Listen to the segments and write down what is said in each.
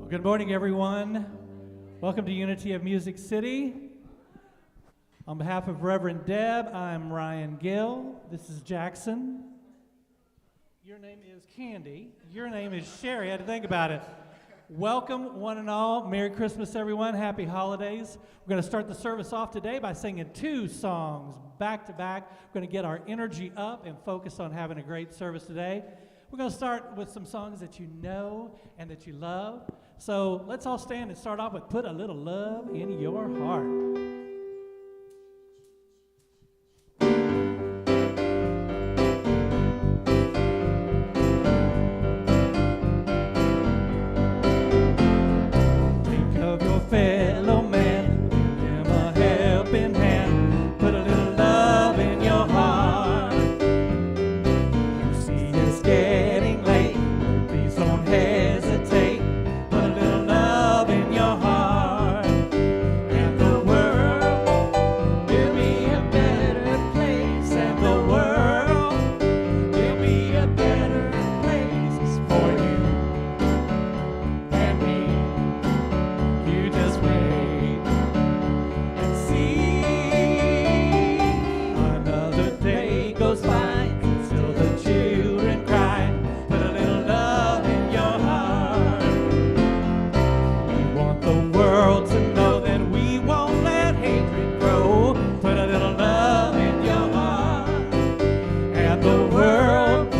Well, good morning, everyone. Welcome to Unity of Music City. On behalf of Reverend Deb, I'm Ryan Gill. This is Jackson. Your name is Candy. Your name is Sherry. I had to think about it. Welcome, one and all. Merry Christmas, everyone. Happy holidays. We're going to start the service off today by singing two songs back to back. We're going to get our energy up and focus on having a great service today. We're going to start with some songs that you know and that you love. So let's all stand and start off with Put a Little Love in Your Heart. Fellow man, give him a helping hand. Put a little love in your heart. You see it's getting late, please don't hesitate. Put a little love in your heart, and the world will be a better place. And the world will be a better place for you and me. You just wait and see. Another day goes by until the children cry. Put a little love in your heart. We want the world to know that we won't let hatred grow. Put a little love in your heart, and the world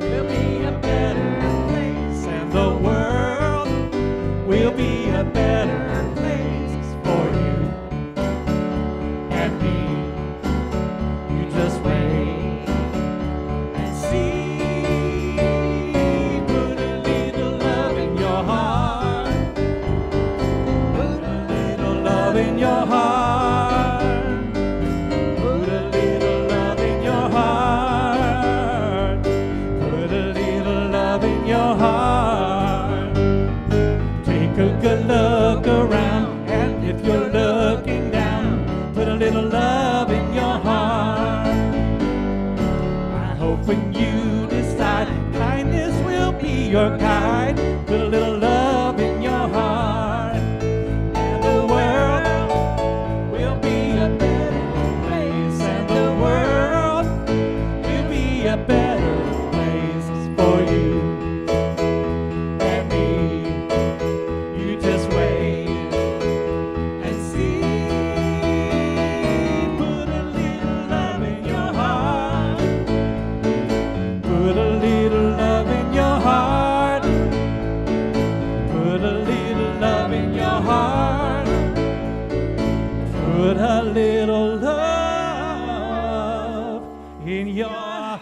will be a better place. And the world will be a better place for you and me. You just wait and see. Put a little love in your heart. Put a little love in your heart. Put a little love in your heart. Put a little love in your heart. Take a good look around, and if you're looking down, put a little love in your heart. I hope when you decide kindness will be your guide, put a little love in your heart, and the world will be a better place. And the world will be a better place for you and me. You just wait and see. Put a little love in your heart. Put a little love in your heart. Put a little love in your heart. Put a little love in your heart.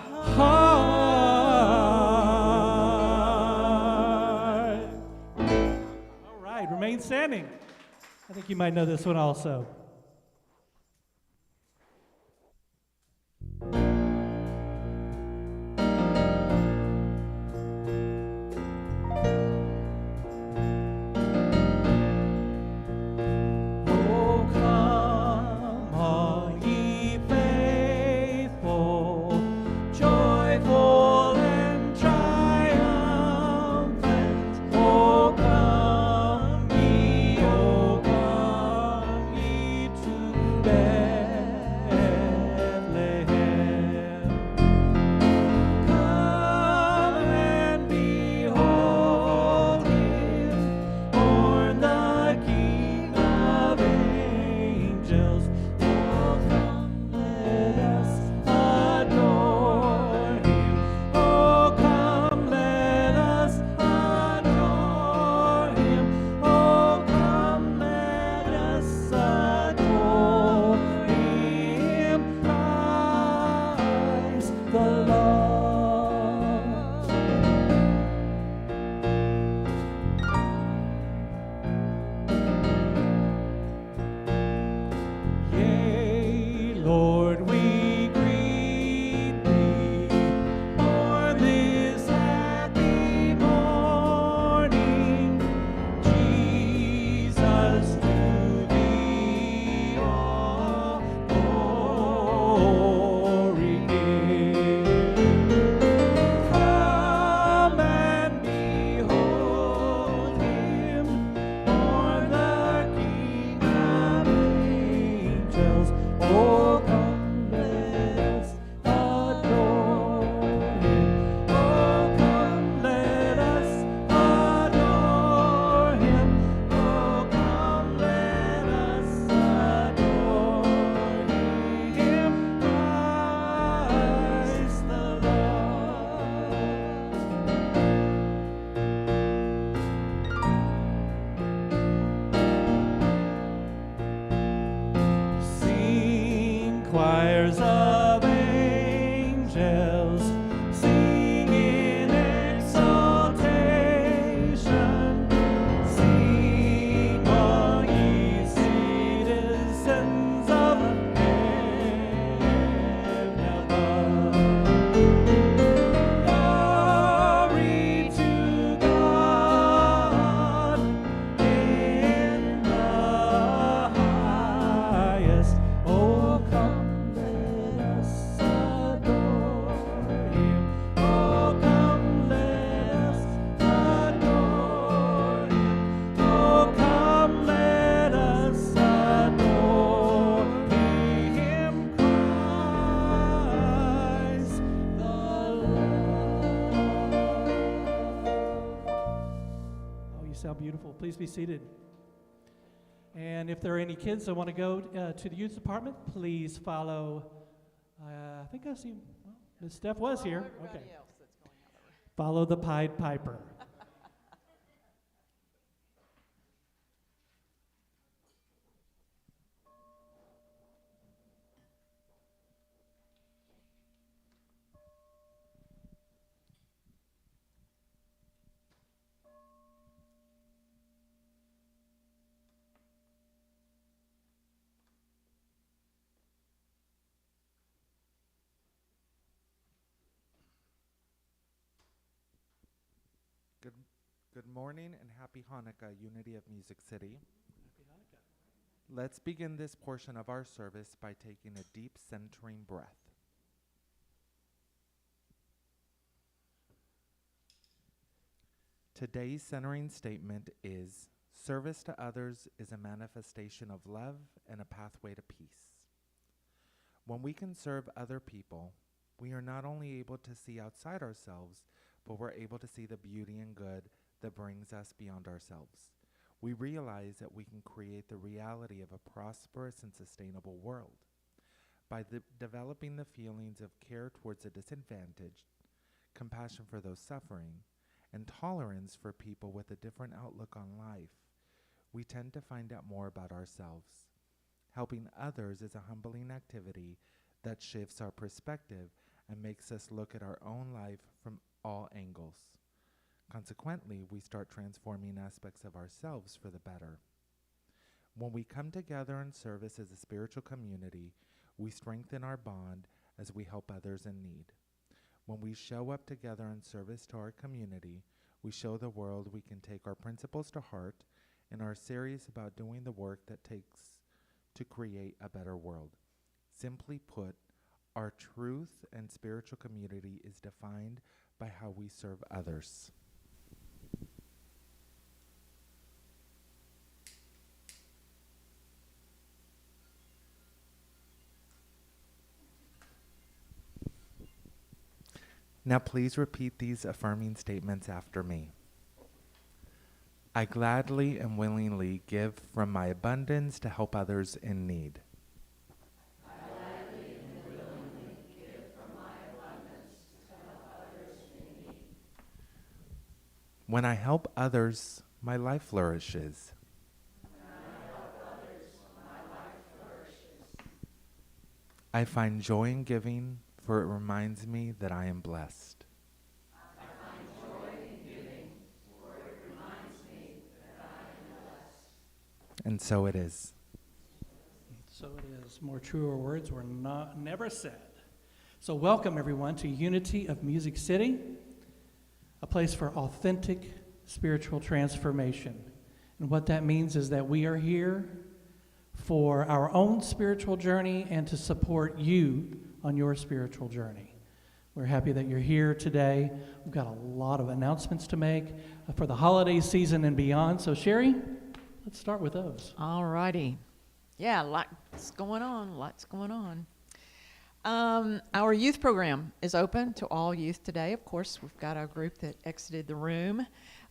All right, remain standing. I think you might know this one also. Oh, come, all ye faithful, joyful and triumphant. Oh, come ye, sound beautiful. Please be seated. And if there are any kids that want to go to the youth department, please follow. I think I see. Well, Miss Steph was here. Okay. Follow the Pied Piper. Good morning and happy Hanukkah, Unity of Music City. Happy Hanukkah. Let's begin this portion of our service by taking a deep centering breath. Today's centering statement is, service to others is a manifestation of love and a pathway to peace. When we can serve other people, we are not only able to see outside ourselves, but we're able to see the beauty and good that brings us beyond ourselves. We realize that we can create the reality of a prosperous and sustainable world. By developing the feelings of care towards the disadvantaged, compassion for those suffering, and tolerance for people with a different outlook on life, we tend to find out more about ourselves. Helping others is a humbling activity that shifts our perspective and makes us look at our own life from all angles. Consequently, we start transforming aspects of ourselves for the better. When we come together in service as a spiritual community, we strengthen our bond as we help others in need. When we show up together in service to our community, we show the world we can take our principles to heart and are serious about doing the work that takes to create a better world. Simply put, our truth and spiritual community is defined by how we serve others. Now please repeat these affirming statements after me. I gladly and willingly give from my abundance to help others in need. I gladly and willingly give from my abundance to help others in need. When I help others, my life flourishes. When I help others, my life flourishes. I find joy in giving, for it reminds me that I am blessed. I find joy in giving, for it reminds me that I am blessed. And so it is. So it is. More truer words were never said. So welcome, everyone, to Unity of Music City, a place for authentic spiritual transformation. And what that means is that we are here for our own spiritual journey and to support you on your spiritual journey. We're happy that you're here today. We've got a lot of announcements to make for the holiday season and beyond. So Sherry, let's start with those. All righty. Yeah, lots going on. Our youth program is open to all youth today. Of course, we've got our group that exited the room.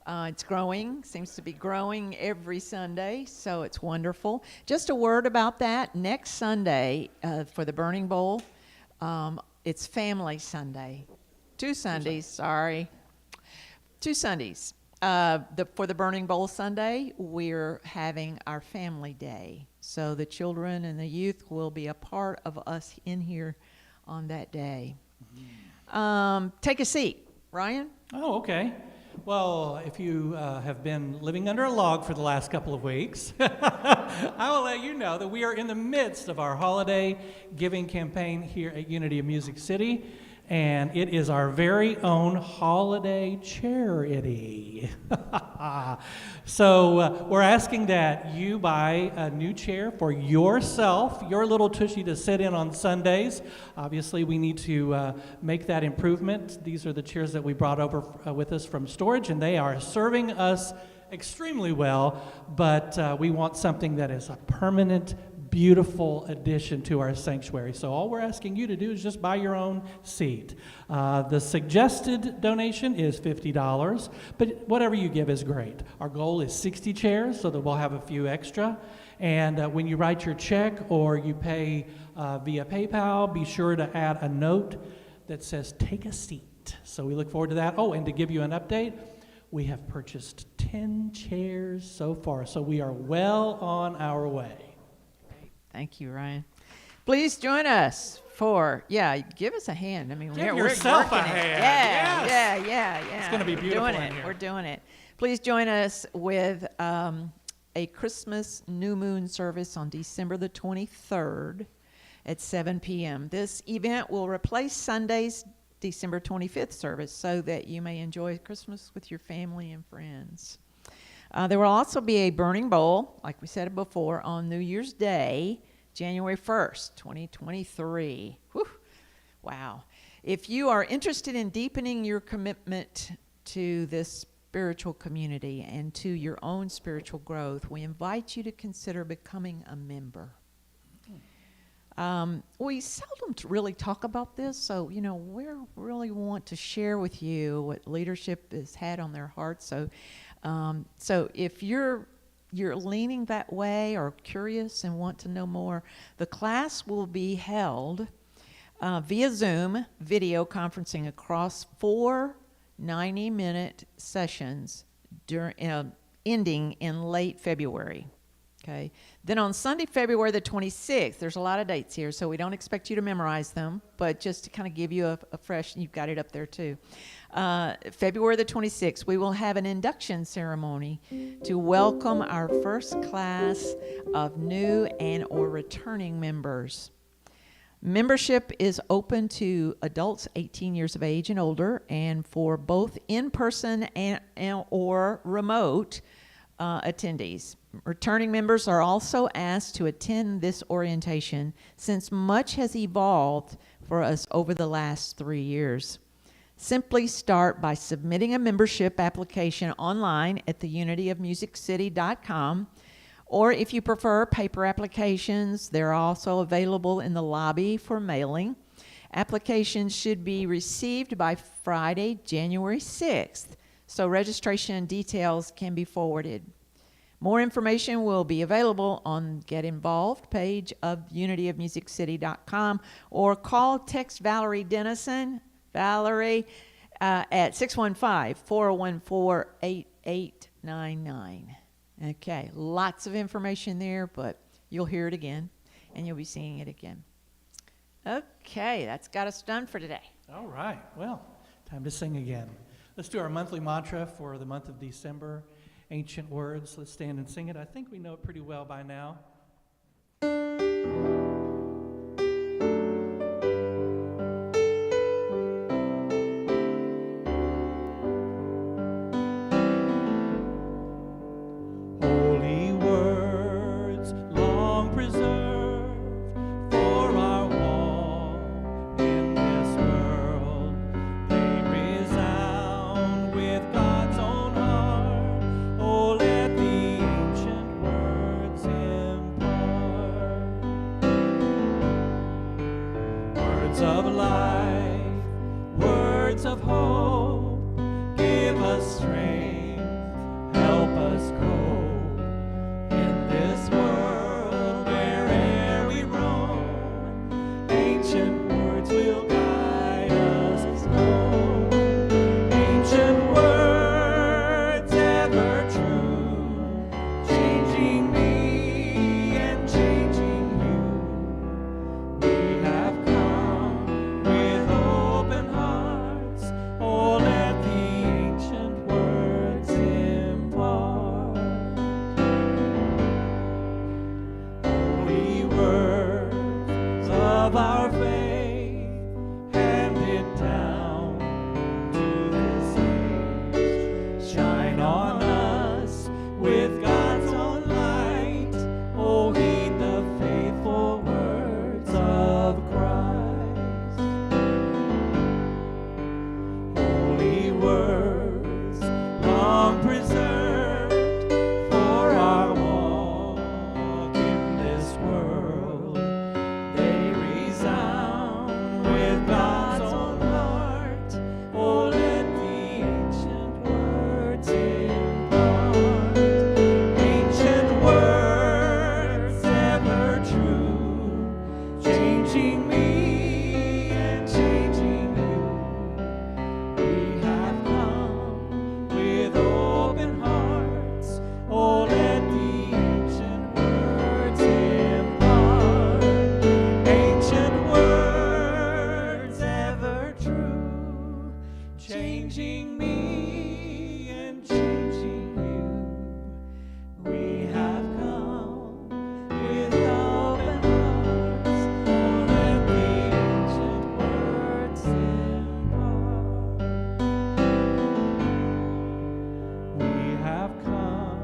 It's growing, seems to be growing every Sunday, so it's wonderful. Just a word about that. Next Sunday for the Burning Bowl, it's Family Sunday. Two Sundays. For the Burning Bowl Sunday, we're having our Family Day. So the children and the youth will be a part of us in here on that day. Take a seat. Ryan? Oh, okay. Well, if you have been living under a log for the last couple of weeks, I will let you know that we are in the midst of our holiday giving campaign here at Unity of Music City, and it is our very own holiday charity. So we're asking that you buy a new chair for yourself, your little tushy to sit in on Sundays. Obviously, we need to make that improvement. These are the chairs that we brought over with us from storage, and they are serving us extremely well, but we want something that is a permanent beautiful addition to our sanctuary. So all we're asking you to do is just buy your own seat. The suggested donation is $50, but whatever you give is great. Our goal is 60 chairs, so that we'll have a few extra. And when you write your check or you pay via PayPal, be sure to add a note that says, "Take a seat." So we look forward to that. Oh, and to give you an update, we have purchased 10 chairs so far, so we are well on our way. Thank you, Ryan. Please join us for, give us a hand. I mean, Give we're yourself working a it. hand. Yeah. It's gonna be beautiful We're doing in it. here. We're doing it. Please join us with a Christmas new moon service on December the 23rd at 7 p.m. This event will replace Sunday's December 25th service so that you may enjoy Christmas with your family and friends. There will also be a burning bowl, like we said before, on New Year's Day, January 1st, 2023. Whew. Wow. If you are interested in deepening your commitment to this spiritual community and to your own spiritual growth, we invite you to consider becoming a member. We seldom really talk about this, so we really want to share with you what leadership has had on their hearts. So if you're leaning that way or curious and want to know more, the class will be held via Zoom video conferencing across 4 90-minute sessions ending in late February. Okay. Then on Sunday, February the 26th, there's a lot of dates here, so we don't expect you to memorize them, but just to kind of give you a fresh, you've got it up there too. February the 26th, we will have an induction ceremony to welcome our first class of new and or returning members. Membership is open to adults 18 years of age and older, and for both in-person and or remote attendees. Returning members are also asked to attend this orientation since much has evolved for us over the last 3 years. Simply start by submitting a membership application online at theunityofmusiccity.com, or if you prefer paper applications, they're also available in the lobby for mailing. Applications should be received by Friday, January 6th, so registration details can be forwarded. More information will be available on Get Involved page of unityofmusiccity.com, or call text Valerie Dennison, Valerie, at 615-414-8899. Okay, lots of information there, but you'll hear it again, and you'll be seeing it again. Okay, that's got us done for today. All right, well, time to sing again. Let's do our monthly mantra for the month of December. Ancient words. Let's stand and sing it. I think we know it pretty well by now. Holy words, long preserved for our walk in this world. They resound with God's own heart. Oh, let the ancient words impart. Words of life, words of hope, give us strength, help us cope in this world where'er we roam. Ancient words will guide us home. Ancient words ever true, changing me and changing you. We have come with open hearts. Oh, let the ancient words me and changing you. We have come with open hearts, all that the ancient words impart. We have come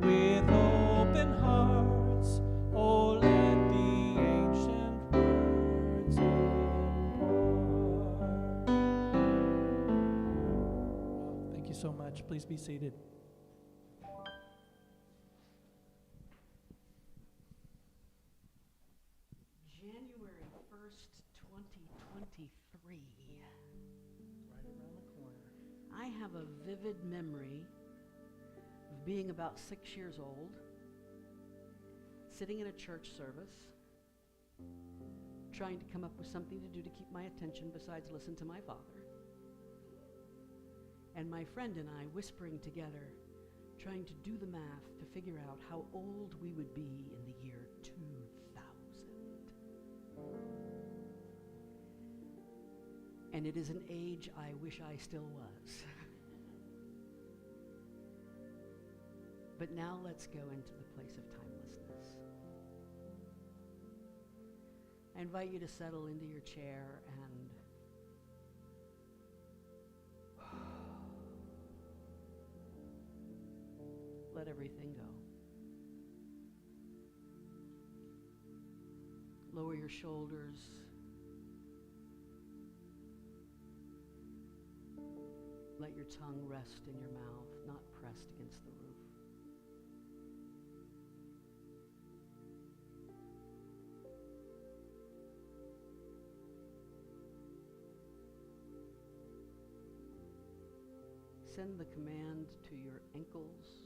with open hearts, oh, let the ancient words impart. Thank you so much. Please be seated. January 1st, 2023. Right around the corner. I have a vivid memory of being about 6 years old, sitting in a church service, trying to come up with something to do to keep my attention besides listen to my father, and my friend and I whispering together, trying to do the math to figure out how old we would be in the year 2000. And it is an age I wish I still was. But now let's go into the place of timelessness. I invite you to settle into your chair and let everything go. Lower your shoulders. Let your tongue rest in your mouth, not pressed against the roof. Send the command to your ankles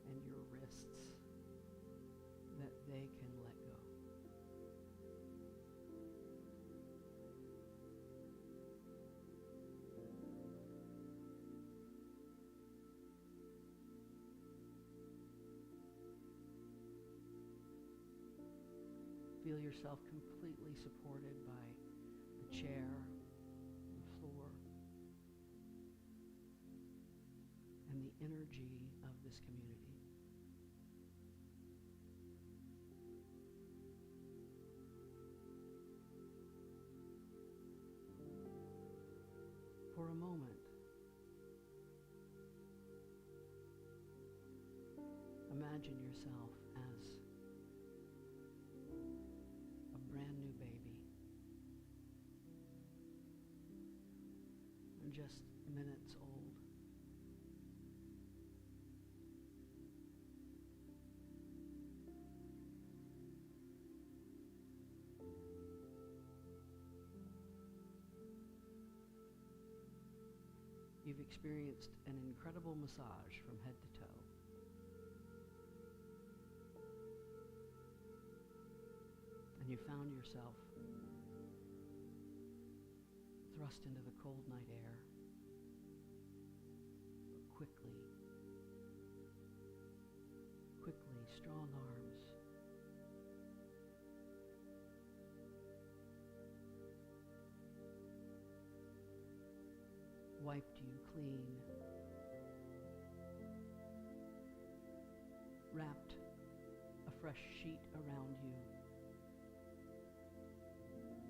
and your wrists that they can let go. Feel yourself completely supported by the chair, the floor, and the energy of this community. For a moment, imagine yourself as a brand new baby, and just minutes old. You've experienced an incredible massage from head to toe. And you found yourself thrust into the cold night air. But quickly, strong arms wiped you clean, wrapped a fresh sheet around you,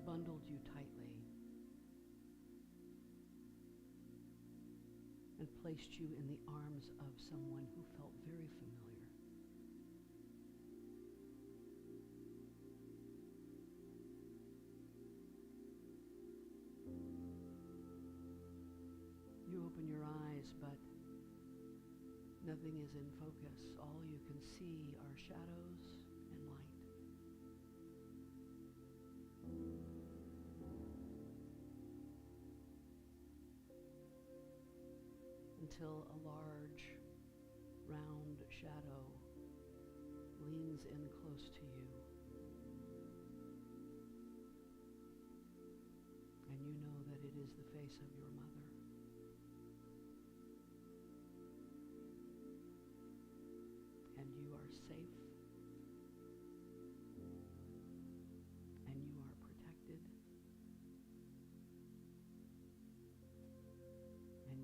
bundled you tightly, and placed you in the arms of someone who felt very familiar. You open your eyes, but nothing is in focus. All you can see are shadows and light. Until a large, round shadow leans in close to you. And you know that it is the face of your mother. And you are safe. And you are protected. And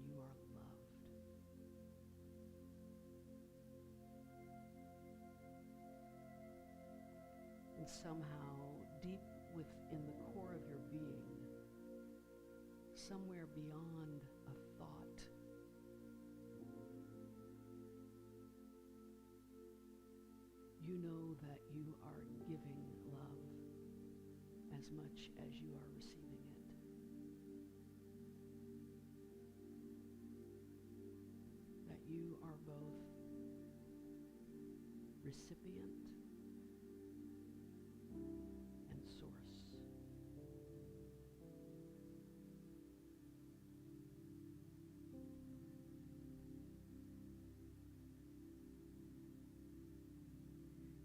somehow deep within the core of your being, somewhere beyond a thought, you know that you are giving love as much as you are receiving it. That you are both recipient and source.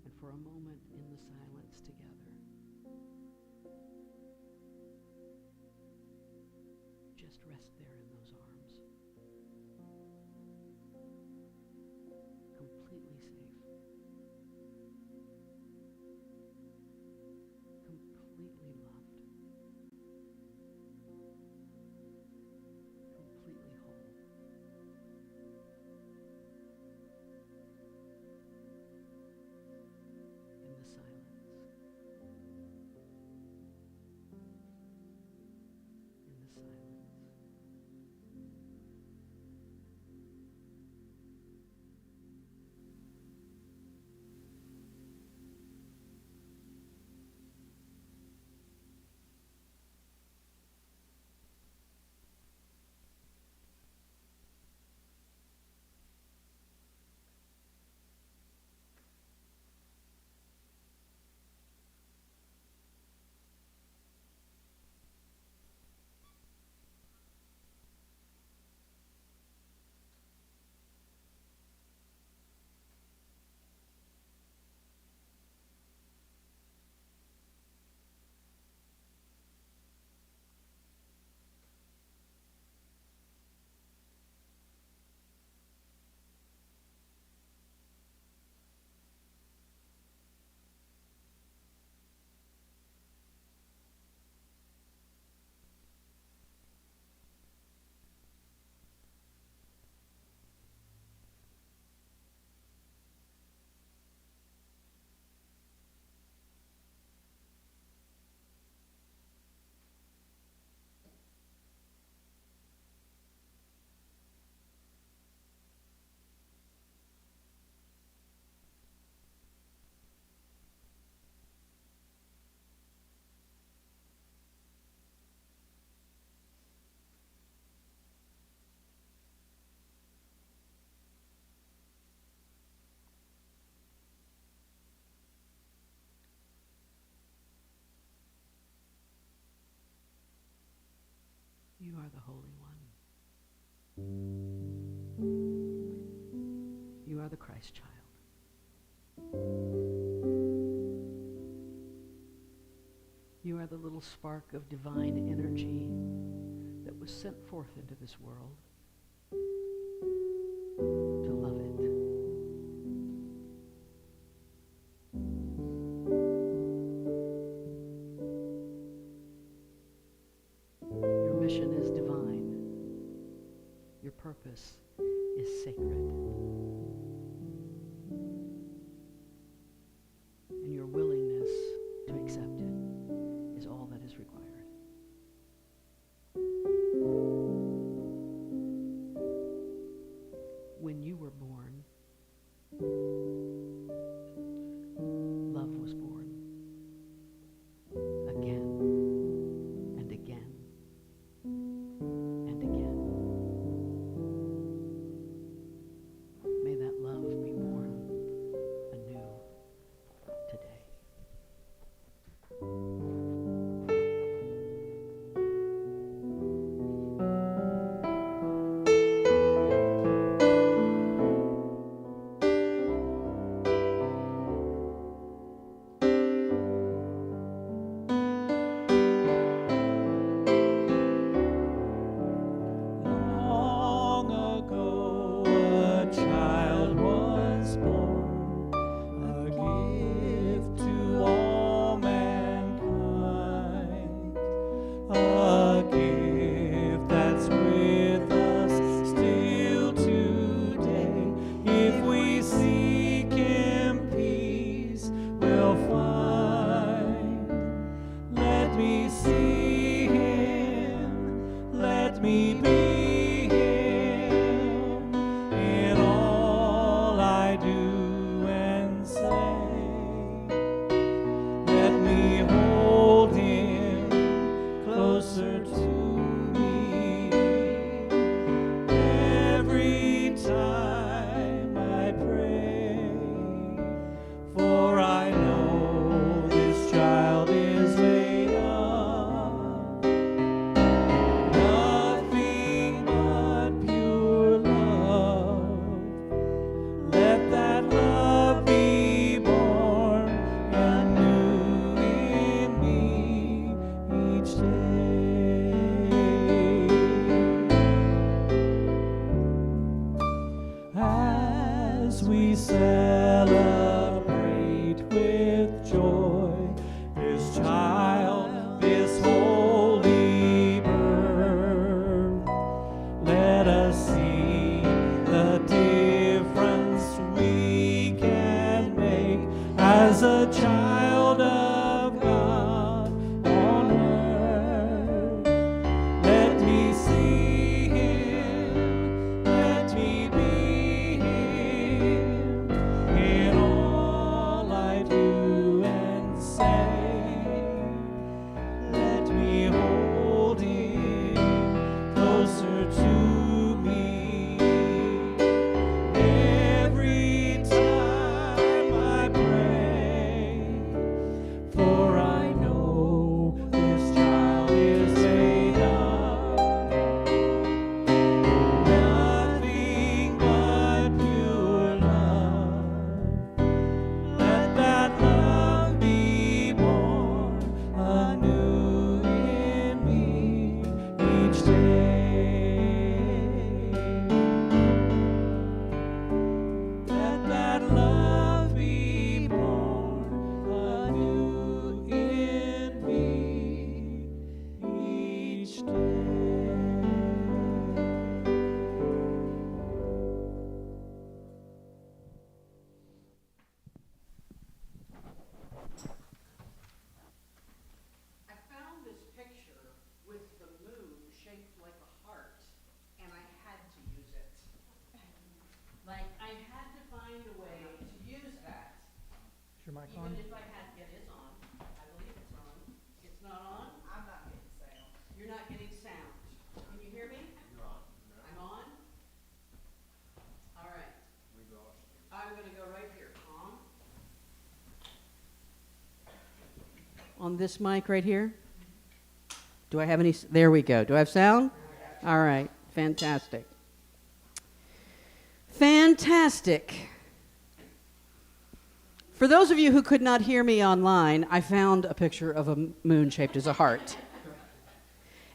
And for a moment in the silence together, just rest there in those arms. Completely safe. Completely loved. Completely whole. In the silence. In the silence. You are the Holy One. You are the Christ child. You are the little spark of divine energy that was sent forth into this world to love it. Your mission is divine. Your purpose is sacred. And your willingness to accept it is all that is required. When you were born, love was born again and again and again. May that love be born anew today. we celebrate with joy this child, this holy birth. Let us see the difference we can make as a child of God on earth. Let me see him, let me be him in all I do and say. Let me hold him closer to me every time I pray. For I know this child is made of nothing but pure love. Let that love be born anew in me each day. Let that love be born anew in me each day. I found this picture with the moon shaped like a heart, and I had to use it. Like, I had to find a way to use that, Is your mic even on? if I had, it is on, I believe it's on. It's not on? I'm not getting sound. You're not getting sound. Can you hear me? You're on. I'm on? All right. I'm gonna go right here, Tom. On this mic right here? Do I have any, there we go. Do I have sound? All right, fantastic. Fantastic. For those of you who could not hear me online, I found a picture of a moon shaped as a heart.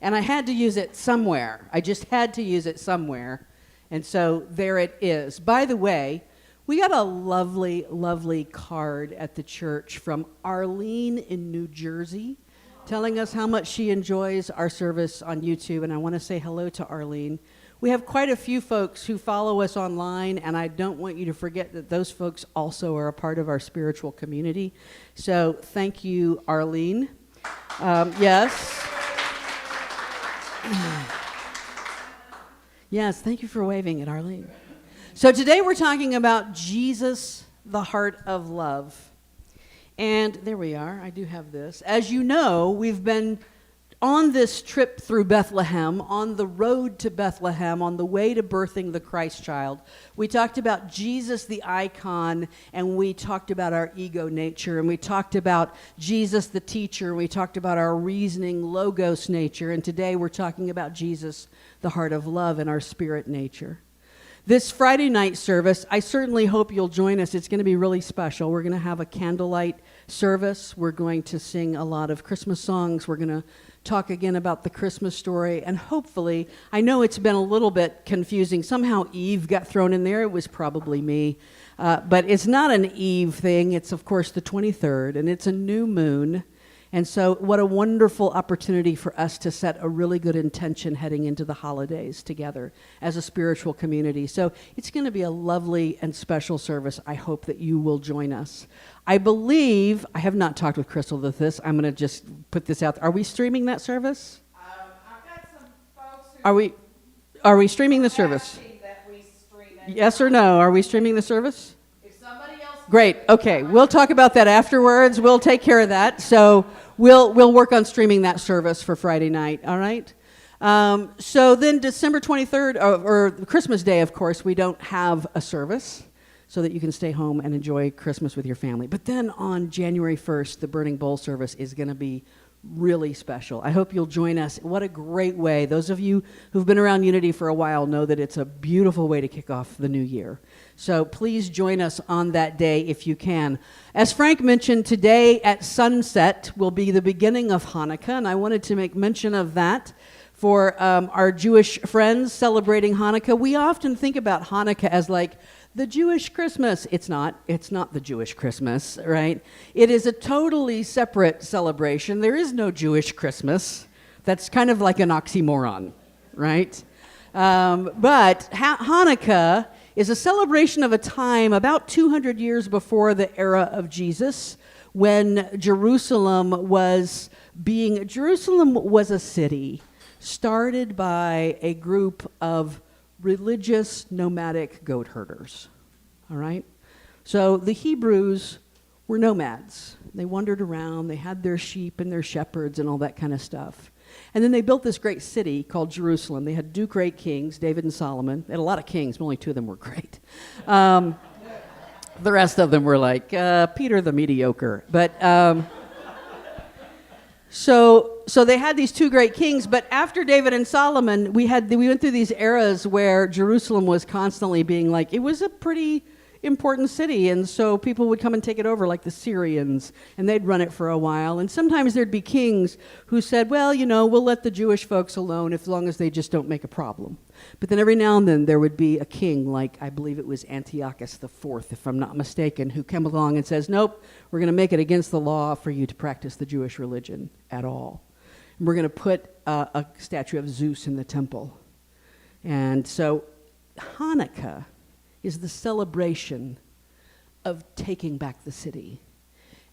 And I had to use it somewhere. I just had to use it somewhere. And so there it is. By the way, we got a lovely, lovely card at the church from Arlene in New Jersey, telling us how much she enjoys our service on YouTube. And I want to say hello to Arlene. We have quite a few folks who follow us online, and I don't want you to forget that those folks also are a part of our spiritual community. So thank you, Arlene. Yes. Yes, thank you for waving at Arlene. So today we're talking about Jesus, the heart of love. And there we are. I do have this. As you know, we've been on this trip through Bethlehem, on the road to Bethlehem, on the way to birthing the Christ child. We talked about Jesus, the icon, and we talked about our ego nature, and we talked about Jesus, the teacher, and we talked about our reasoning, logos nature, and today we're talking about Jesus, the heart of love, and our spirit nature. This Friday night service, I certainly hope you'll join us. It's going to be really special. We're going to have a candlelight service. We're going to sing a lot of Christmas songs. We're going to talk again about the Christmas story. And hopefully, I know it's been a little bit confusing. Somehow Eve got thrown in there. It was probably me. But it's not an Eve thing. It's, of course, the 23rd, and it's a new moon. And so what a wonderful opportunity for us to set a really good intention heading into the holidays together as a spiritual community. So it's going to be a lovely and special service. I hope that you will join us. I believe, I have not talked with Crystal with this. I'm going to just put this out there. Are we streaming that service? I've got some folks who Are we streaming the service? asking that we stream it. Yes or no? Are we streaming the service? If somebody else Great. Okay. We'll talk about that afterwards. We'll take care of that. So we'll work on streaming that service for Friday night. All right. So then December 23rd, or Christmas Day, of course, we don't have a service so that you can stay home and enjoy Christmas with your family. But then on January 1st, the Burning Bowl service is going to be really special. I hope you'll join us. What a great way. Those of you who've been around Unity for a while know that it's a beautiful way to kick off the new year. So please join us on that day if you can. As Frank mentioned, today at sunset will be the beginning of Hanukkah, and I wanted to make mention of that for our Jewish friends celebrating Hanukkah, we often think about Hanukkah as like the Jewish Christmas. It's not. It's not the Jewish Christmas, right? It is a totally separate celebration. There is no Jewish Christmas. That's kind of like an oxymoron, right? But Hanukkah is a celebration of a time about 200 years before the era of Jesus, when Jerusalem was a city started by a group of religious nomadic goat herders. All right? So the Hebrews were nomads. They wandered around, they had their sheep and their shepherds and all that kind of stuff. And then they built this great city called Jerusalem. They had two great kings, David and Solomon. They had a lot of kings, but only two of them were great. The rest of them were like Peter the mediocre. But so they had these two great kings. But after David and Solomon, we went through these eras where Jerusalem was constantly being like, it was a pretty important city, and so people would come and take it over, like the Syrians, and they'd run it for a while. And sometimes there'd be kings who said, well, we'll let the Jewish folks alone as long as they just don't make a problem. But then every now and then there would be a king, like I believe it was Antiochus IV, if I'm not mistaken, who came along and says, nope, we're going to make it against the law for you to practice the Jewish religion at all. And we're going to put a statue of Zeus in the temple. And so Hanukkah is the celebration of taking back the city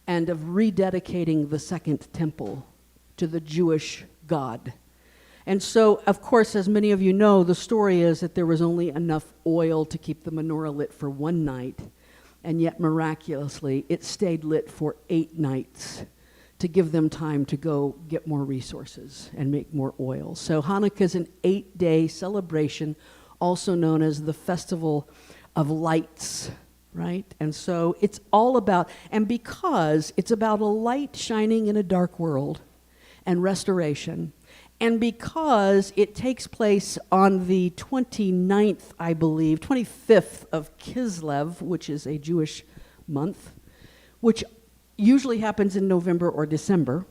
and of rededicating the second temple to the Jewish God. And so, of course, as many of you know, the story is that there was only enough oil to keep the menorah lit for one night, and yet miraculously it stayed lit for 8 nights to give them time to go get more resources and make more oil. So Hanukkah is an 8-day celebration, also known as the Festival of Lights, right? And so it's all about, and because it's about a light shining in a dark world and restoration, and because it takes place on the 29th, I believe, 25th of Kislev, which is a Jewish month, which usually happens in November or December,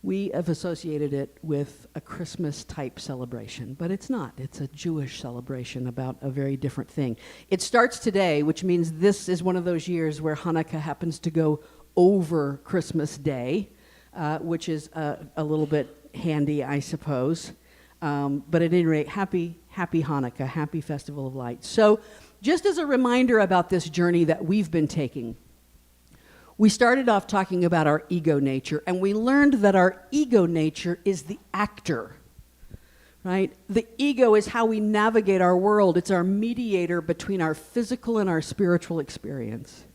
we have associated it with a Christmas-type celebration, but it's not. It's a Jewish celebration about a very different thing. It starts today, which means this is one of those years where Hanukkah happens to go over Christmas Day, which is a little bit handy, I suppose. But at any rate, happy Hanukkah, happy Festival of Lights. So just as a reminder about this journey that we've been taking, we started off talking about our ego nature, and we learned that our ego nature is the actor, right? The ego is how we navigate our world. It's our mediator between our physical and our spiritual experience.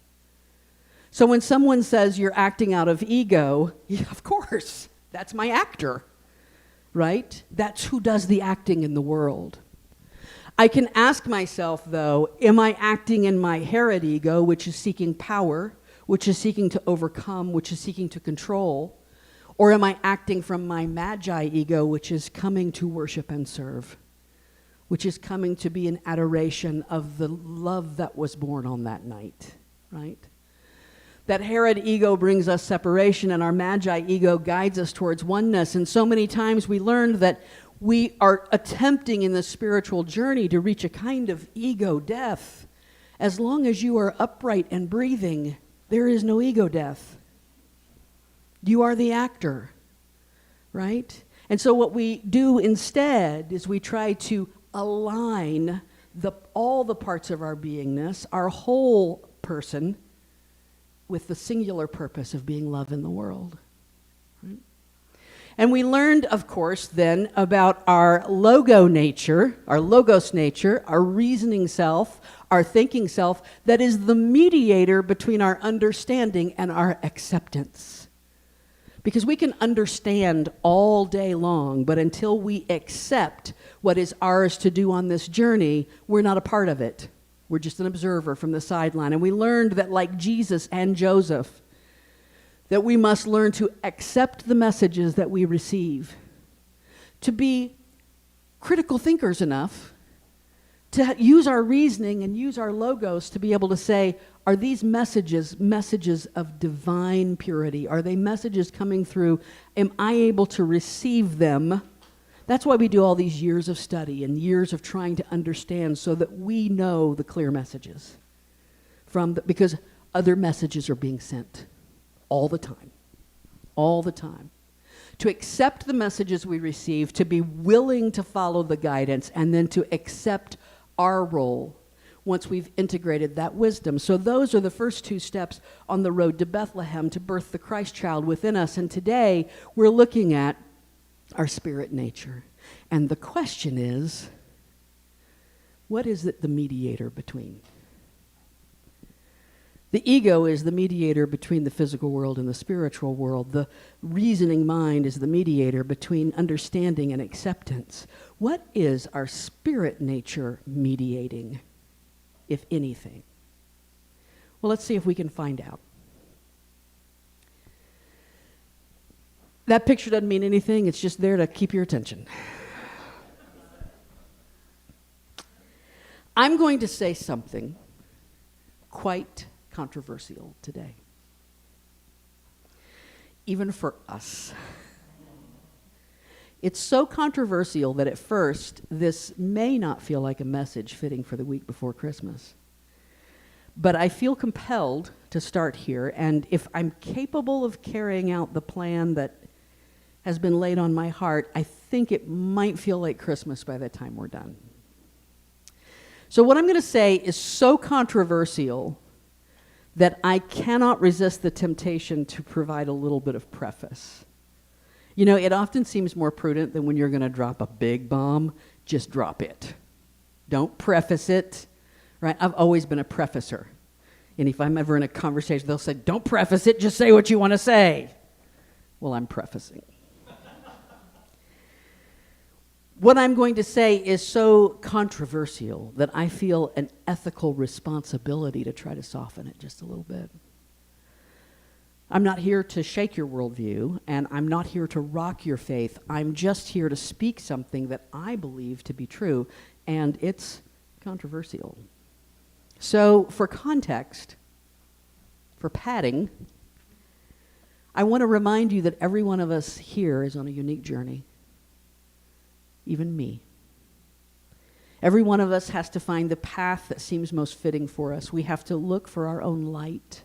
So when someone says you're acting out of ego, yeah, of course, that's my actor, right? That's who does the acting in the world. I can ask myself, though, am I acting in my Herod ego, which is seeking power, which is seeking to overcome, which is seeking to control? Or am I acting from my Magi ego, which is coming to worship and serve, which is coming to be an adoration of the love that was born on that night, right? That Herod ego brings us separation, and our Magi ego guides us towards oneness. And so many times we learned that we are attempting in the spiritual journey to reach a kind of ego death. As long as you are upright and breathing, there is no ego death. You are the actor, right? And so what we do instead is we try to align all the parts of our beingness, our whole person, with the singular purpose of being love in the world. Right? And we learned, of course, then about our logos nature, our reasoning self, our thinking self, that is the mediator between our understanding and our acceptance. Because we can understand all day long, but until we accept what is ours to do on this journey, we're not a part of it. We're just an observer from the sideline. And we learned that, like Jesus and Joseph, that we must learn to accept the messages that we receive, to be critical thinkers enough to use our reasoning and use our logos to be able to say, are these messages of divine purity? Are they messages coming through? Am I able to receive them That's why we do all these years of study and years of trying to understand so that we know the clear messages because other messages are being sent all the time. All the time. To accept the messages we receive, to be willing to follow the guidance, and then to accept our role once we've integrated that wisdom. So those are the first two steps on the road to Bethlehem, to birth the Christ child within us. And today we're looking at our spirit nature. And the question is, what is it the mediator between? The ego is the mediator between the physical world and the spiritual world. The reasoning mind is the mediator between understanding and acceptance. What is our spirit nature mediating, if anything? Well, let's see if we can find out. That picture doesn't mean anything. It's just there to keep your attention. I'm going to say something quite controversial today, even for us. It's so controversial that at first this may not feel like a message fitting for the week before Christmas. But I feel compelled to start here, and if I'm capable of carrying out the plan that has been laid on my heart, I think it might feel like Christmas by the time we're done. So what I'm going to say is so controversial that I cannot resist the temptation to provide a little bit of preface. You know, it often seems more prudent than when you're going to drop a big bomb, just drop it. Don't preface it, right? I've always been a prefacer. And if I'm ever in a conversation, they'll say, don't preface it, just say what you want to say. Well, I'm prefacing. What I'm going to say is so controversial that I feel an ethical responsibility to try to soften it just a little bit. I'm not here to shake your worldview, and I'm not here to rock your faith. I'm just here to speak something that I believe to be true, and it's controversial. So, for context, for padding, I want to remind you that every one of us here is on a unique journey. Even me. Every one of us has to find the path that seems most fitting for us. We have to look for our own light.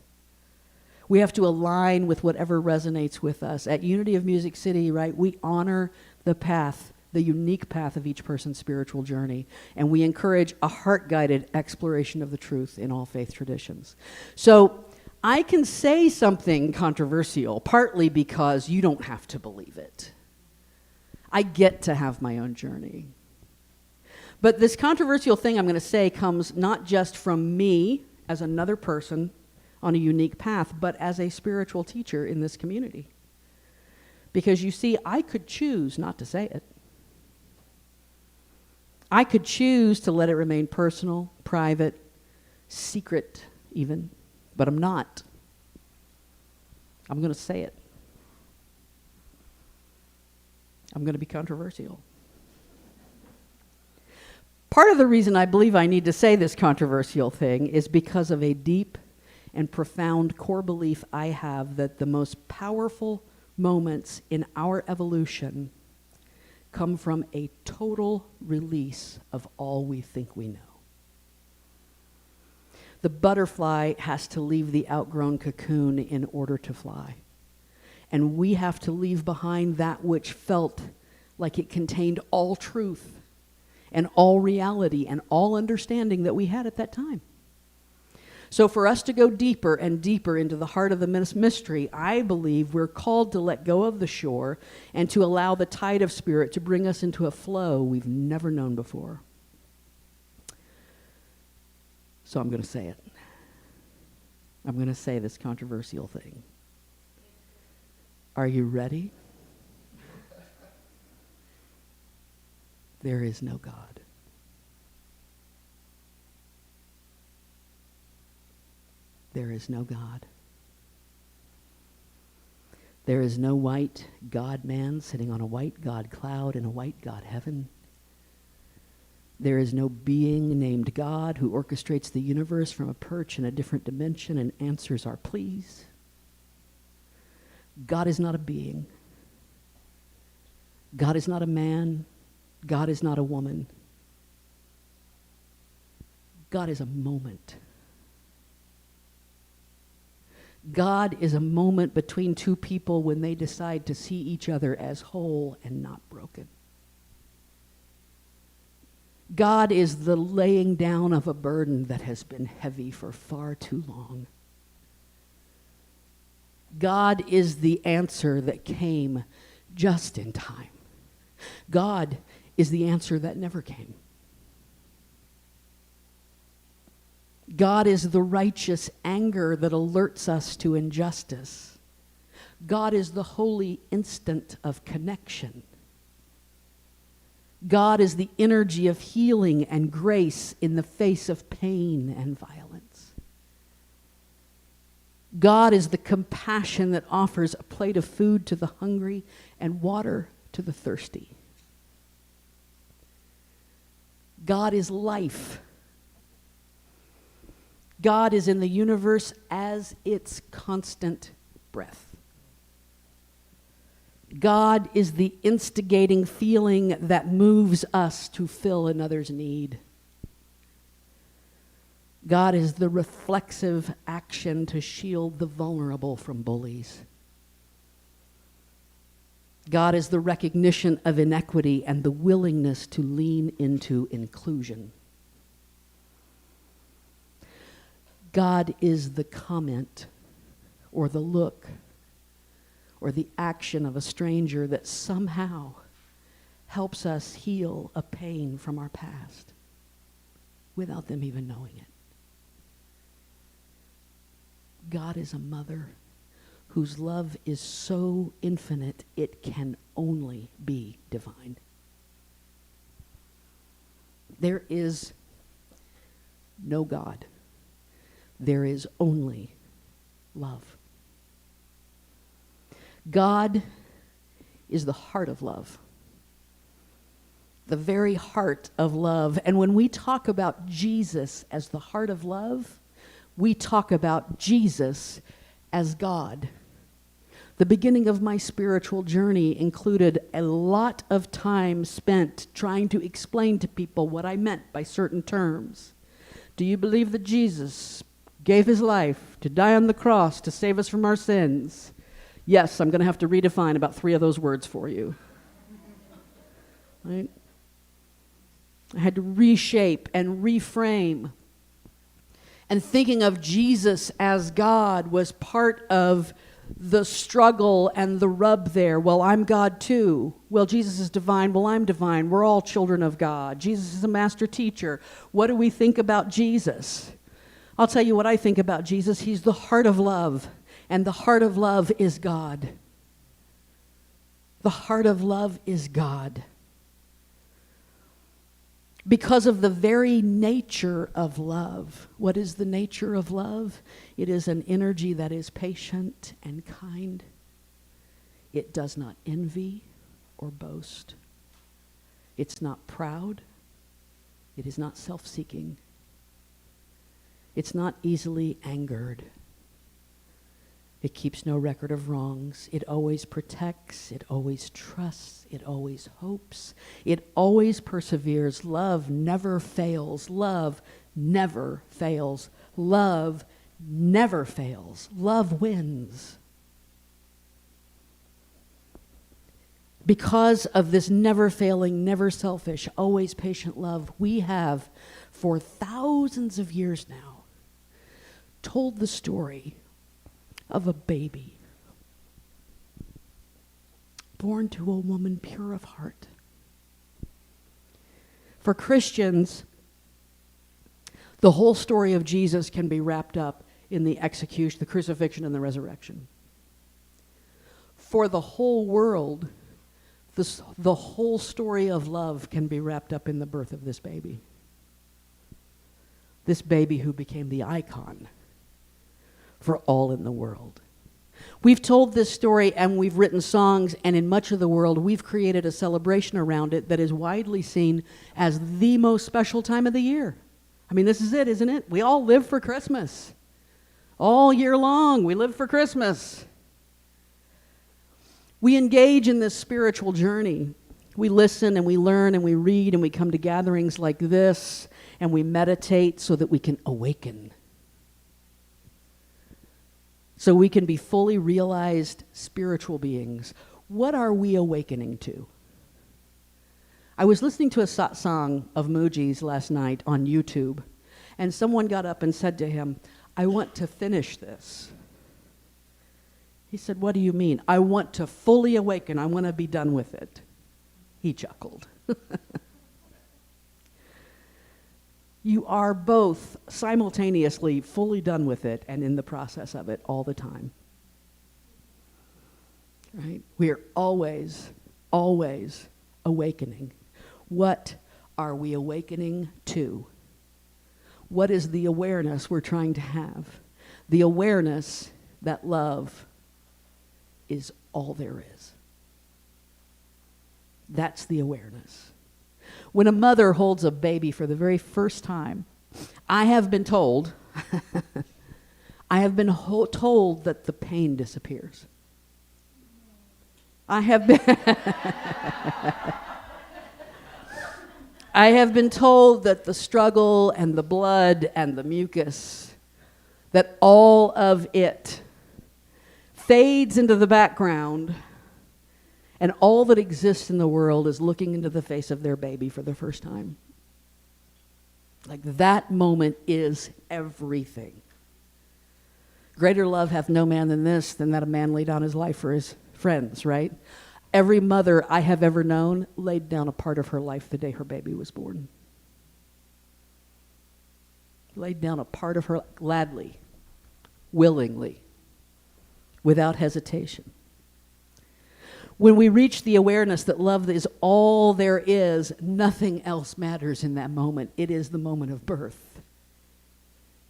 We have to align with whatever resonates with us. At Unity of Music City, right, we honor the path, the unique path of each person's spiritual journey, and we encourage a heart-guided exploration of the truth in all faith traditions. So I can say something controversial, partly because you don't have to believe it. I get to have my own journey. But this controversial thing I'm going to say comes not just from me as another person on a unique path, but as a spiritual teacher in this community. Because you see, I could choose not to say it. I could choose to let it remain personal, private, secret even, but I'm not. I'm going to say it. I'm going to be controversial. Part of the reason I believe I need to say this controversial thing is because of a deep and profound core belief I have that the most powerful moments in our evolution come from a total release of all we think we know. The butterfly has to leave the outgrown cocoon in order to fly. And we have to leave behind that which felt like it contained all truth and all reality and all understanding that we had at that time. So for us to go deeper and deeper into the heart of the mystery, I believe we're called to let go of the shore and to allow the tide of spirit to bring us into a flow we've never known before. So I'm going to say it. I'm going to say this controversial thing. Are you ready? There is no God. There is no God. There is no white God-man sitting on a white God cloud in a white God heaven. There is no being named God who orchestrates the universe from a perch in a different dimension and answers our pleas. God is not a being. God is not a man. God is not a woman. God is a moment. God is a moment between two people when they decide to see each other as whole and not broken. God is the laying down of a burden that has been heavy for far too long. God is the answer that came just in time. God is the answer that never came. God is the righteous anger that alerts us to injustice. God is the holy instant of connection. God is the energy of healing and grace in the face of pain and violence. God is the compassion that offers a plate of food to the hungry and water to the thirsty. God is life. God is in the universe as its constant breath. God is the instigating feeling that moves us to fill another's need. God is the reflexive action to shield the vulnerable from bullies. God is the recognition of inequity and the willingness to lean into inclusion. God is the comment or the look or the action of a stranger that somehow helps us heal a pain from our past without them even knowing it. God is a mother whose love is so infinite it can only be divine. There is no God. There is only love. God is the heart of love. The very heart of love. And when we talk about Jesus as the heart of love, we talk about Jesus as God. The beginning of my spiritual journey included a lot of time spent trying to explain to people what I meant by certain terms. Do you believe that Jesus gave his life to die on the cross to save us from our sins? Yes, I'm going to have to redefine about 3 of those words for you. Right? I had to reshape and reframe. And thinking of Jesus as God was part of the struggle and the rub there. Well, I'm God too. Well, Jesus is divine. Well, I'm divine. We're all children of God. Jesus is a master teacher. What do we think about Jesus? I'll tell you what I think about Jesus. He's the heart of love, and the heart of love is God. The heart of love is God. Because of the very nature of love. What is the nature of love? It is an energy that is patient and kind. It does not envy or boast. It's not proud. It is not self-seeking. It's not easily angered. It keeps no record of wrongs. It always protects. It always trusts. It always hopes. It always perseveres. Love never fails. Love never fails. Love never fails. Love wins. Because of this never failing, never selfish, always patient love, we have, for thousands of years now, told the story of a baby born to a woman pure of heart. For Christians, the whole story of Jesus can be wrapped up in the execution, the crucifixion, and the resurrection. For the whole world, the whole story of love can be wrapped up in the birth of this baby. This baby who became the icon for all in the world. We've told this story and we've written songs, and in much of the world we've created a celebration around it that is widely seen as the most special time of the year. I mean, this is it, isn't it? We all live for Christmas. All year long we live for Christmas. We engage in this spiritual journey. We listen and we learn and we read and we come to gatherings like this and we meditate so that we can awaken. So we can be fully realized spiritual beings. What are we awakening to? I was listening to a song of Muji's last night on YouTube, and someone got up and said to him, "I want to finish this." He said, "What do you mean?" "I want to fully awaken. I want to be done with it." He chuckled. You are both simultaneously fully done with it and in the process of it all the time. Right? We are always, always awakening. What are we awakening to? What is the awareness we're trying to have? The awareness that love is all there is. That's the awareness. When a mother holds a baby for the very first time, I have been told, told that the pain disappears. I have been told that the struggle and the blood and the mucus, that all of it fades into the background, and all that exists in the world is looking into the face of their baby for the first time. Like that moment is everything. Greater love hath no man than this, than that a man lay down his life for his friends, right? Every mother I have ever known laid down a part of her life the day her baby was born. Laid down a part of her gladly, willingly, without hesitation. When we reach the awareness that love is all there is, nothing else matters in that moment. It is the moment of birth.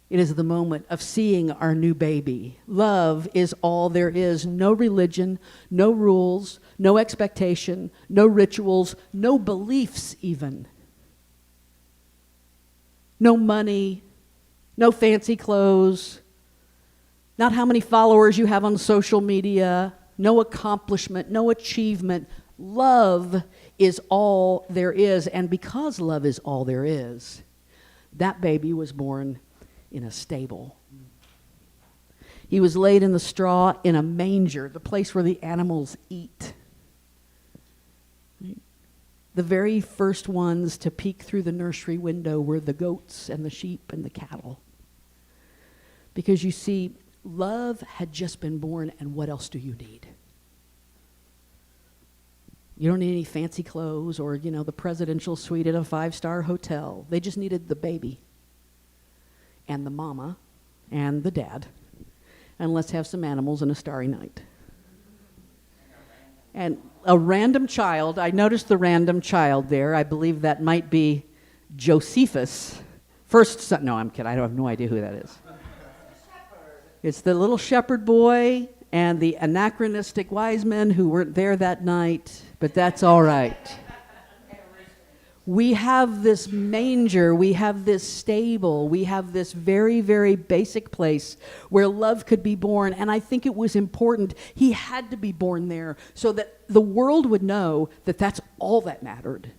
It is the moment of seeing our new baby. Love is all there is. No religion, no rules, no expectation, no rituals, no beliefs even. No money, no fancy clothes, not how many followers you have on social media, no accomplishment, no achievement. Love is all there is. And because love is all there is, that baby was born in a stable. He was laid in the straw in a manger, the place where the animals eat. The very first ones to peek through the nursery window were the goats and the sheep and the cattle. Because you see, love had just been born, and what else do you need? You don't need any fancy clothes or, the presidential suite at a 5-star hotel. They just needed the baby and the mama and the dad. And let's have some animals and a starry night. And a random child, I noticed the random child there. I believe that might be Josephus. First son, no, I'm kidding. I have no idea who that is. It's the little shepherd boy and the anachronistic wise men who weren't there that night, but that's all right. We have this manger, we have this stable, we have this very, very basic place where love could be born, and I think it was important. He had to be born there so that the world would know that that's all that mattered.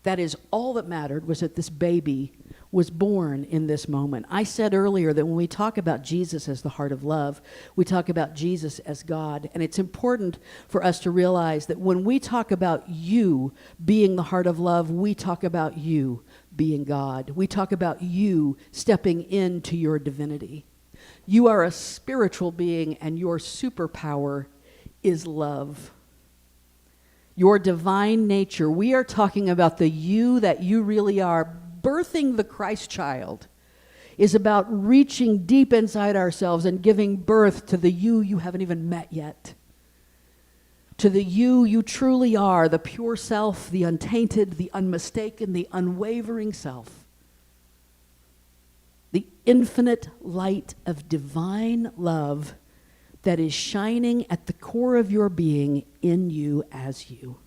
That is all that mattered, was that this baby was born in this moment. I said earlier that when we talk about Jesus as the heart of love, we talk about Jesus as God. And it's important for us to realize that when we talk about you being the heart of love, we talk about you being God. We talk about you stepping into your divinity. You are a spiritual being, and your superpower is love. Your divine nature. We are talking about the you that you really are. Birthing the Christ child is about reaching deep inside ourselves and giving birth to the you haven't even met yet. To the you truly are, the pure self, the untainted, the unmistaken, the unwavering self. The infinite light of divine love that is shining at the core of your being in you as you.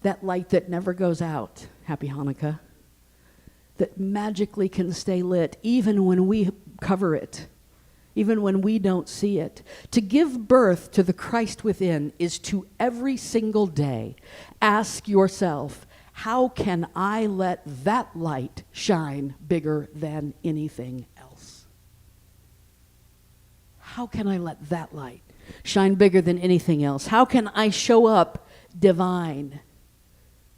That light that never goes out, happy Hanukkah, that magically can stay lit even when we cover it even when we don't see it. To give birth to the Christ within is to every single day ask yourself, how can I let that light shine bigger than anything else? How can I let that light shine bigger than anything else? How can I show up divine?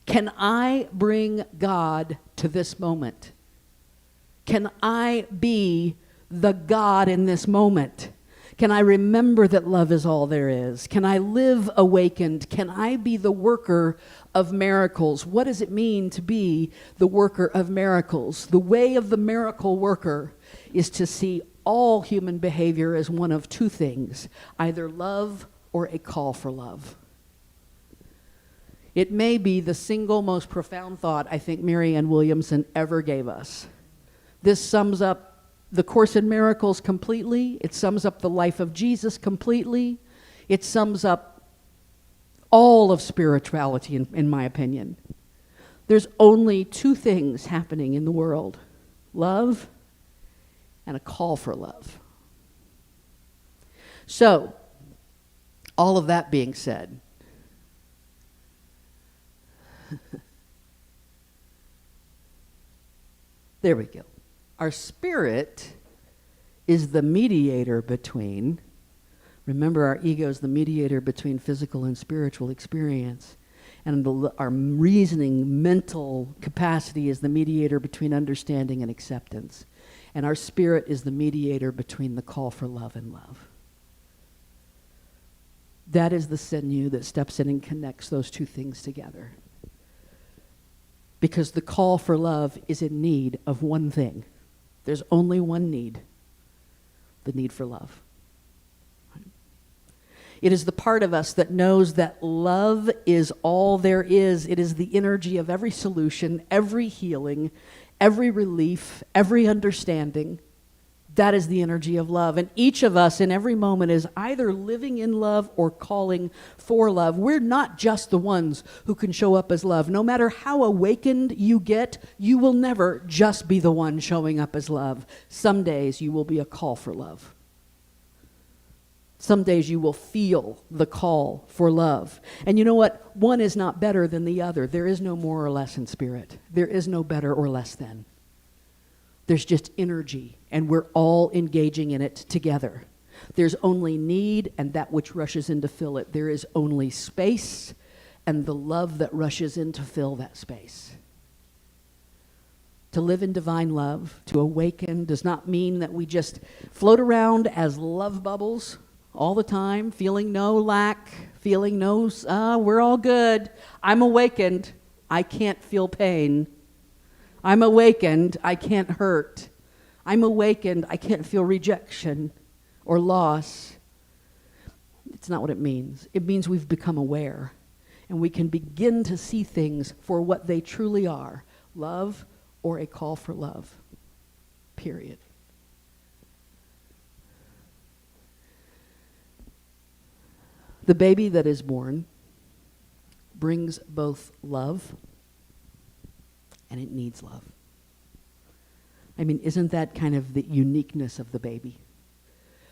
Can I bring God to this moment? Can I be the God in this moment? Can I remember that love is all there is? Can I live awakened? Can I be the worker of miracles? What does it mean to be the worker of miracles? The way of the miracle worker is to see all human behavior as one of two things, either love or a call for love. It may be the single most profound thought I think Marianne Williamson ever gave us. This sums up the Course in Miracles completely. It sums up the life of Jesus completely. It sums up all of spirituality, in my opinion. There's only two things happening in the world: love and a call for love. So, all of that being said, there we go. Our spirit is the mediator between, remember our ego is the mediator between physical and spiritual experience, and our reasoning, mental capacity is the mediator between understanding and acceptance. And our spirit is the mediator between the call for love and love. That is the sinew that steps in and connects those two things together. Because the call for love is in need of one thing. There's only one need: the need for love. It is the part of us that knows that love is all there is. It is the energy of every solution, every healing, every relief, every understanding. That is the energy of love. And each of us in every moment is either living in love or calling for love. We're not just the ones who can show up as love. No matter how awakened you get, you will never just be the one showing up as love. Some days you will be a call for love. Some days you will feel the call for love. And you know what? One is not better than the other. There is no more or less in spirit. There is no better or less than. There's just energy, and we're all engaging in it together. There's only need and that which rushes in to fill it. There is only space and the love that rushes in to fill that space. To live in divine love, to awaken, does not mean that we just float around as love bubbles all the time, feeling no lack, feeling no, we're all good. I'm awakened. I can't feel pain. I'm awakened, I can't hurt. I'm awakened, I can't feel rejection or loss. It's not what it means. It means we've become aware, and we can begin to see things for what they truly are: love or a call for love. Period. The baby that is born brings both love and it needs love. I mean, isn't that kind of the uniqueness of the baby?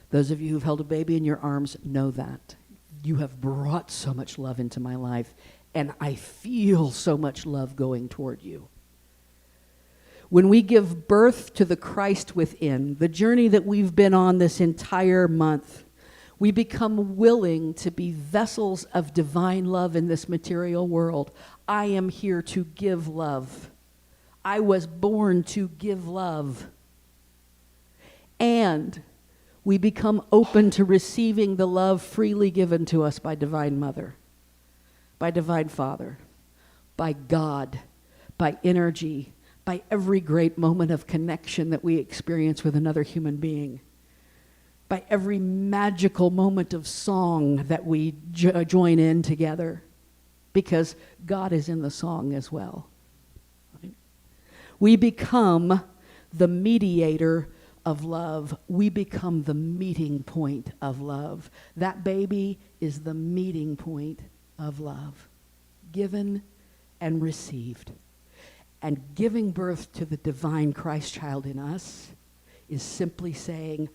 Those of you who've held a baby in your arms know that. You have brought so much love into my life, and I feel so much love going toward you. When we give birth to the Christ within, the journey that we've been on this entire month, we become willing to be vessels of divine love in this material world. I am here to give love. I was born to give love. And we become open to receiving the love freely given to us by Divine Mother, by Divine Father, by God, by energy, by every great moment of connection that we experience with another human being, by every magical moment of song that we join in together, because God is in the song as well. We become the mediator of love. We become the meeting point of love. That baby is the meeting point of love, given and received. And giving birth to the divine Christ child in us is simply saying,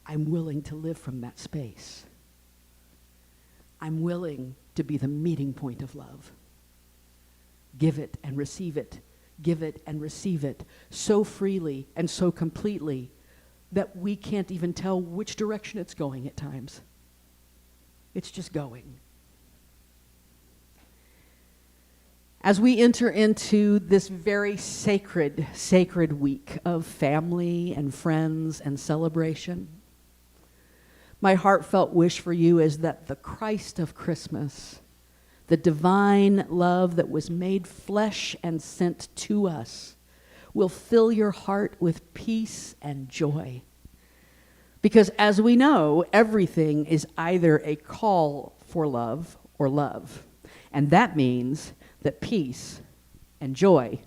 I'm willing to live from that space. I'm willing to be the meeting point of love. Give it and receive it. Give it and receive it so freely and so completely that we can't even tell which direction it's going at times. It's just going. As we enter into this very sacred week of family and friends and celebration, my heartfelt wish for you is that the Christ of Christmas, the divine love that was made flesh and sent to us, will fill your heart with peace and joy. Because as we know, everything is either a call for love or love. And that means that peace and joy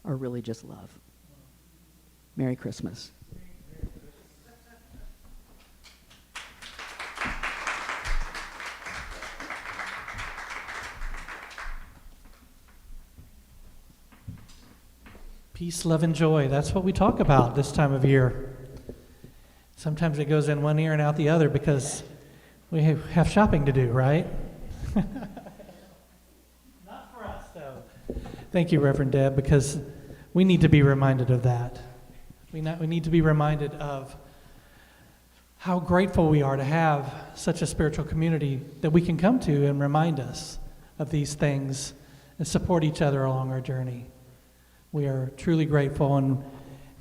are really just love. Merry Christmas. Peace, love, and joy. That's what we talk about this time of year. Sometimes it goes in one ear and out the other because we have shopping to do, right? Not for us, though. Thank you, Reverend Deb, because we need to be reminded of that. We need to be reminded of how grateful we are to have such a spiritual community that we can come to and remind us of these things and support each other along our journey. We are truly grateful,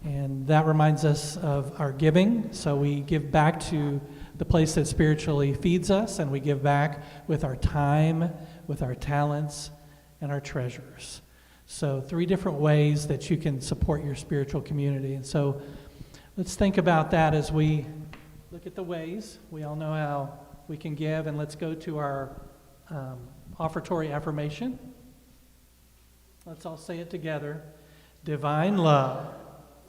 and that reminds us of our giving. So we give back to the place that spiritually feeds us, and we give back with our time, with our talents, and our treasures. So 3 different ways that you can support your spiritual community. And so let's think about that as we look at the ways. We all know how we can give, and let's go to our offertory affirmation. Let's all say it together. Divine love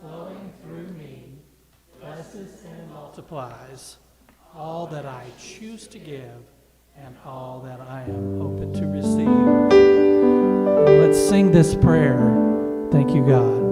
flowing through me blesses and multiplies all that I choose to give and all that I am open to receive. Let's sing this prayer. Thank you, God.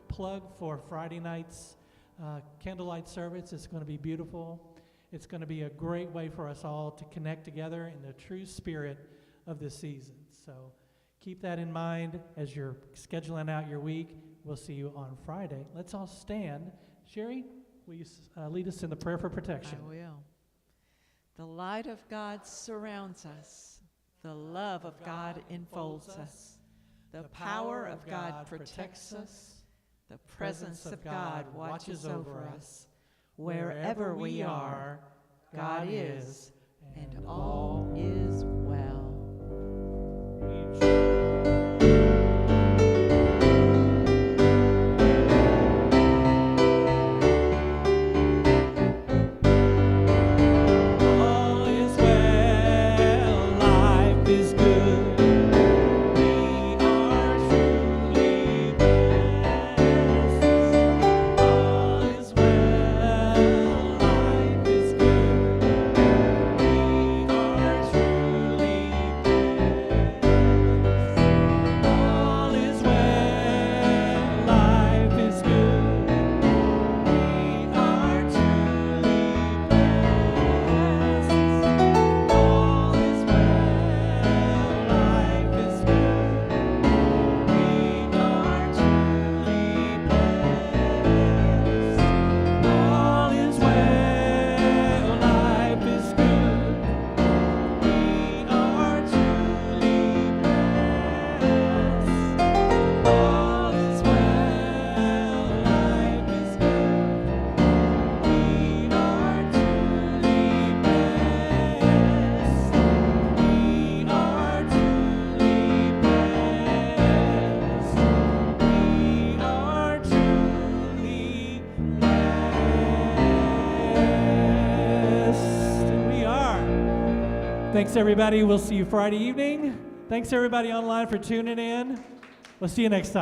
Plug for Friday night's candlelight service. It's going to be beautiful. It's going to be a great way for us all to connect together in the true spirit of this season. So keep that in mind as you're scheduling out your week. We'll see you on Friday. Let's all stand. Sherry, will you lead us in the prayer for protection? I will. The light of God surrounds us. The love of God enfolds us. The power of God protects us. The presence of God watches over us. Wherever we are, God is, and all is well. True. Thanks, everybody. We'll see you Friday evening. Thanks, everybody online, for tuning in. We'll see you next time.